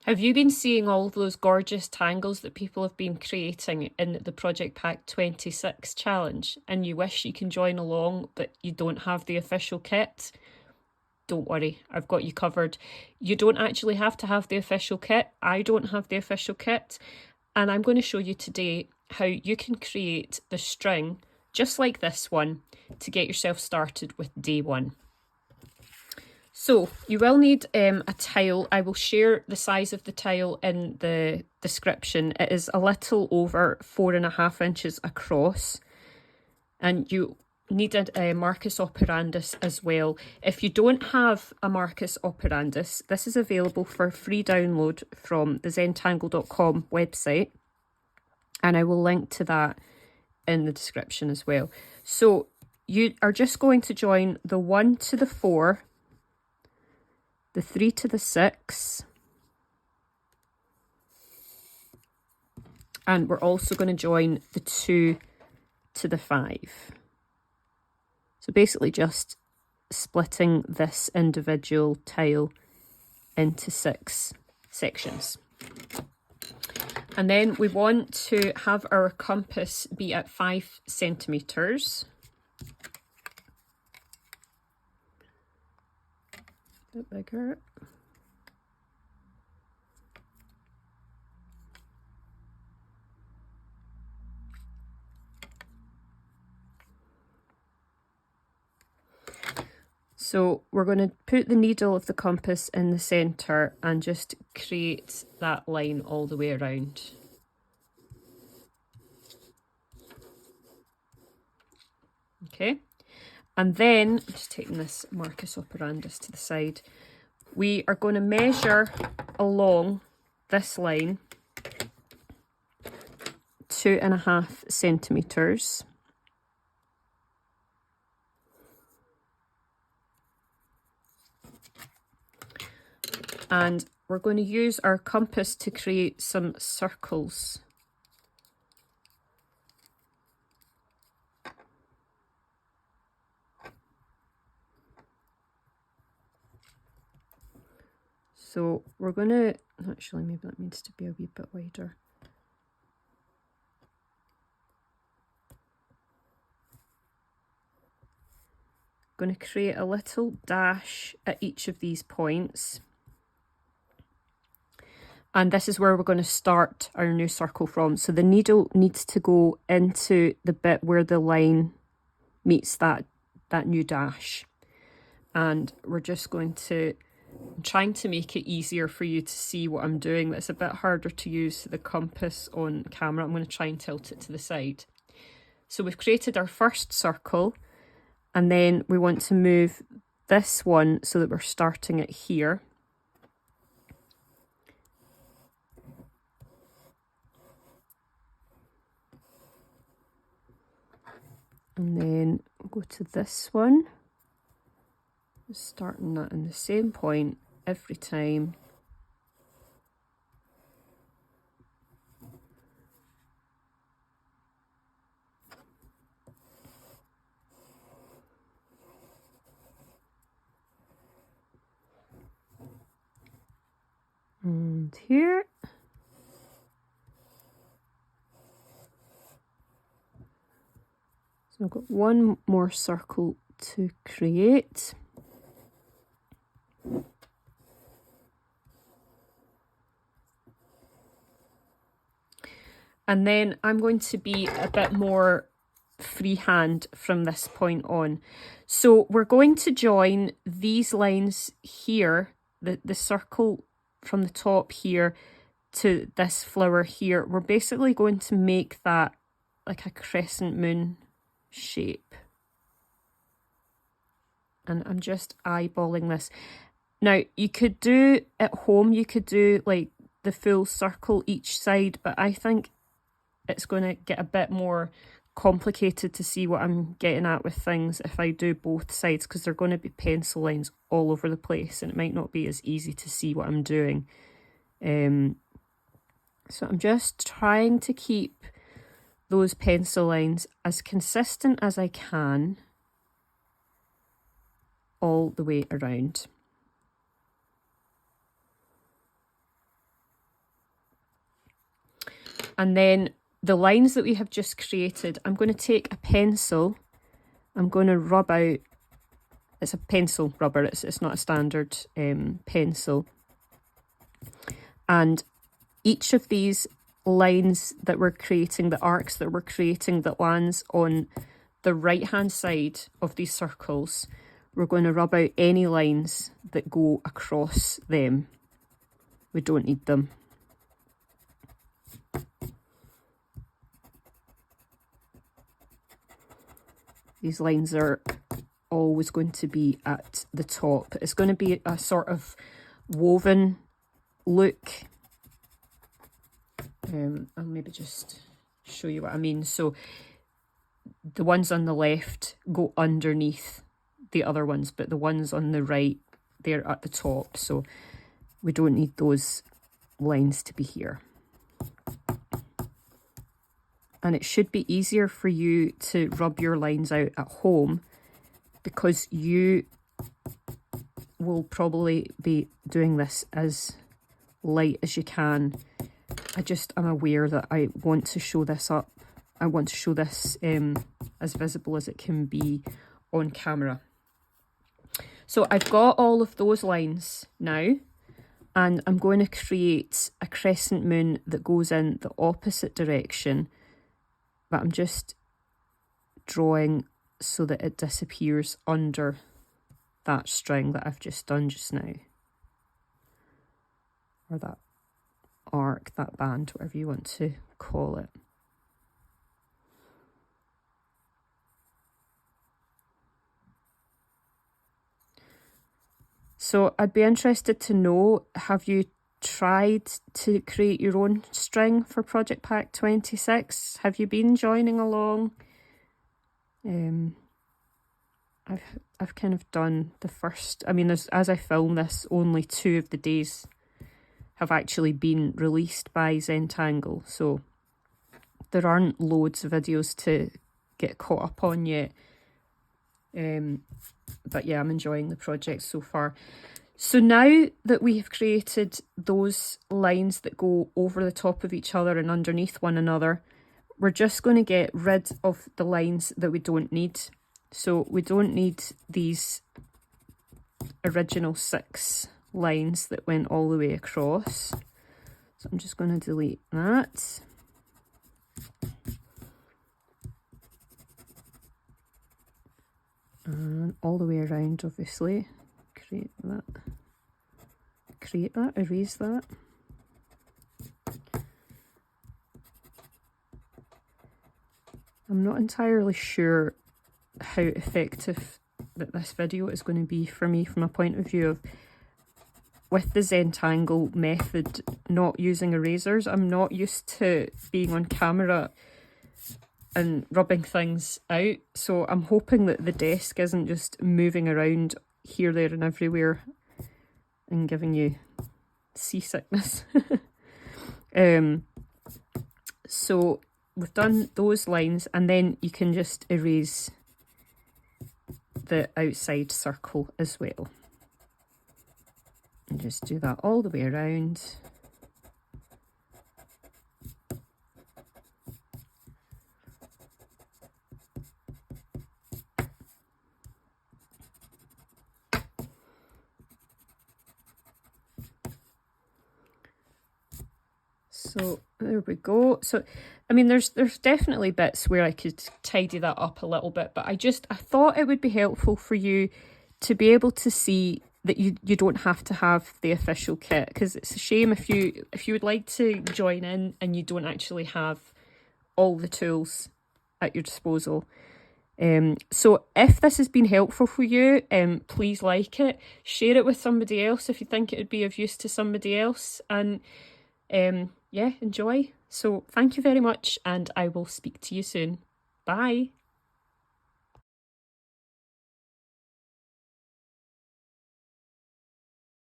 Have you been seeing all those gorgeous tangles that people have been creating in the Project Pack 26 challenge, and you wish you can join along but you don't have the official kit? Don't worry, I've got you covered. You don't actually have to have the official kit. I don't have the official kit, and I'm going to show you today how you can create the string just like this one to get yourself started with day one. So you will need a tile. I will share the size of the tile in the description. It is a little over 4.5 inches across, and you need a Marcus operandus as well. If you don't have a Marcus operandus, this is available for free download from the Zentangle.com website, and I will link to that in the description as well. So you are just going to join the 1 to the 4, the 3 to the 6, and we're also going to join the 2 to the 5. So basically just splitting this individual tile into 6 sections. And then we want to have our compass be at 5 centimetres. A bit bigger. So we're going to put the needle of the compass in the centre and just create that line all the way around. Okay, and then, I'm just taking this Marcus operandus to the side, we are going to measure along this line 2.5 centimetres. And we're going to use our compass to create some circles. So we're going to, actually maybe that needs to be a wee bit wider. Going to create a little dash at each of these points. And this is where we're going to start our new circle from. So the needle needs to go into the bit where the line meets that new dash. And we're just going to, I'm trying to make it easier for you to see what I'm doing. That's a bit harder to use the compass on camera. I'm going to try and tilt it to the side. So we've created our first circle, and then we want to move this one so that we're starting it here. And then we'll go to this one, starting that in the same point every time. And here. So I've got one more circle to create. And then I'm going to be a bit more freehand from this point on. So we're going to join these lines here, the circle from the top here to this flower here. We're basically going to make that like a crescent moon shape. And I'm just eyeballing this. Now, you could do at home, you could do like the full circle each side, but I think it's going to get a bit more complicated to see what I'm getting at with things if I do both sides, because they're going to be pencil lines all over the place and it might not be as easy to see what I'm doing. So I'm just trying to keep those pencil lines as consistent as I can all the way around. And then the lines that we have just created, I'm going to take a pencil, I'm going to rub out, it's a pencil rubber, it's not a standard pencil. And each of these lines that we're creating, the arcs that we're creating that lands on the right hand side of these circles, we're going to rub out any lines that go across them. We don't need them. These lines are always going to be at the top. It's going to be a sort of woven look. I'll maybe just show you what I mean. So the ones on the left go underneath the other ones, but the ones on the right, they're at the top. So we don't need those lines to be here. And it should be easier for you to rub your lines out at home because you will probably be doing this as light as you can. I'm aware that I want to show this up. I want to show this as visible as it can be on camera. So I've got all of those lines now, and I'm going to create a crescent moon that goes in the opposite direction, but I'm just drawing so that it disappears under that string that I've just done just now, or that arc, that band, whatever you want to call it. So I'd be interested to know, have you tried to create your own string for Project Pack 26? Have you been joining along? I've kind of done the first, I mean, as I film this, only 2 of the days have actually been released by Zentangle, so there aren't loads of videos to get caught up on yet. But yeah, I'm enjoying the project so far. So now that we have created those lines that go over the top of each other and underneath one another, we're just going to get rid of the lines that we don't need. So we don't need these original 6 lines that went all the way across. So I'm just going to delete that. And all the way around, obviously. Create that, erase that. I'm not entirely sure how effective that this video is going to be for me from a point of view of, with the Zentangle method, not using erasers. I'm not used to being on camera and rubbing things out, so I'm hoping that the desk isn't just moving around here, there and everywhere and giving you seasickness. So we've done those lines, and then you can just erase the outside circle as well. And just do that all the way around. So there we go. So, I mean, there's definitely bits where I could tidy that up a little bit, but I thought it would be helpful for you to be able to see that you don't have to have the official kit, because it's a shame if you would like to join in and you don't actually have all the tools at your disposal. So if this has been helpful for you, please like it, share it with somebody else if you think it would be of use to somebody else, and yeah, enjoy. So thank you very much, and I will speak to you soon. Bye.